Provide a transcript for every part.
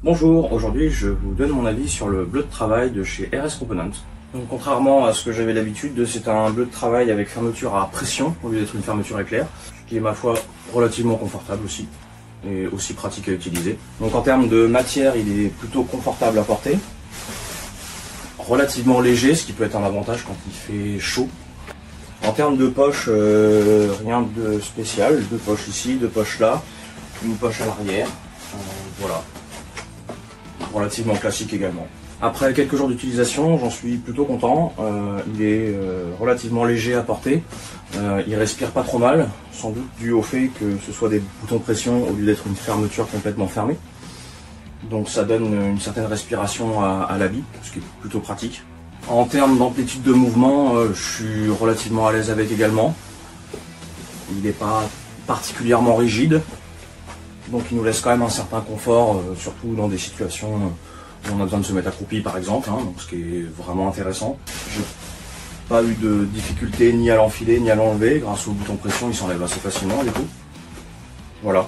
Bonjour, aujourd'hui je vous donne mon avis sur le bleu de travail de chez RS Component. Donc, contrairement à ce que j'avais l'habitude, c'est un bleu de travail avec fermeture à pression au lieu d'être une fermeture éclair, ce qui est ma foi relativement confortable aussi, et aussi pratique à utiliser. Donc en termes de matière, il est plutôt confortable à porter, relativement léger, ce qui peut être un avantage quand il fait chaud. En termes de poche, rien de spécial, deux poches ici, deux poches là, une poche à l'arrière, voilà. Relativement classique également. Après quelques jours d'utilisation, j'en suis plutôt content. Il est relativement léger à porter. Il respire pas trop mal, sans doute dû au fait que ce soit des boutons pression au lieu d'être une fermeture complètement fermée. Donc ça donne une certaine respiration à l'habit, ce qui est plutôt pratique. En termes d'amplitude de mouvement, je suis relativement à l'aise avec également. Il n'est pas particulièrement rigide. Donc il nous laisse quand même un certain confort, surtout dans des situations où on a besoin de se mettre accroupi par exemple, donc ce qui est vraiment intéressant. J'ai pas eu de difficulté ni à l'enfiler ni à l'enlever, grâce au bouton pression il s'enlève assez facilement du coup. Voilà.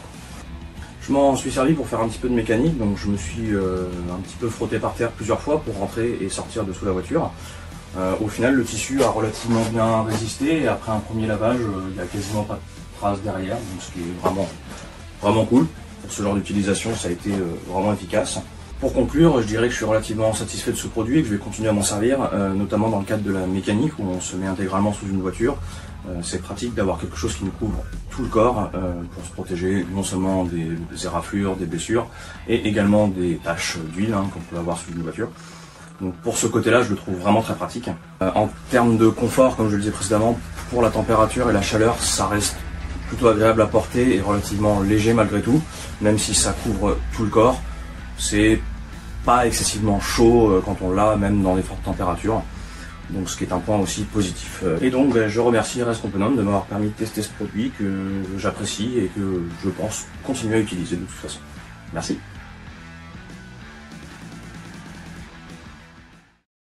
Je m'en suis servi pour faire un petit peu de mécanique, donc je me suis un petit peu frotté par terre plusieurs fois pour rentrer et sortir de sous la voiture. Au final le tissu a relativement bien résisté et après un premier lavage il n'y a quasiment pas de traces derrière, donc ce qui est vraiment cool. Pour ce genre d'utilisation, ça a été vraiment efficace. Pour conclure, je dirais que je suis relativement satisfait de ce produit et que je vais continuer à m'en servir, notamment dans le cadre de la mécanique où on se met intégralement sous une voiture. C'est pratique d'avoir quelque chose qui nous couvre tout le corps pour se protéger non seulement des éraflures, des blessures et également des taches d'huile qu'on peut avoir sous une voiture. Donc pour ce côté-là, je le trouve vraiment très pratique. En termes de confort, comme je le disais précédemment, pour la température et la chaleur, ça reste plutôt agréable à porter et relativement léger malgré tout, même si ça couvre tout le corps. C'est pas excessivement chaud quand on l'a, même dans les fortes températures, donc ce qui est un point aussi positif. Et donc je remercie RS Component de m'avoir permis de tester ce produit que j'apprécie et que je pense continuer à utiliser de toute façon. Merci.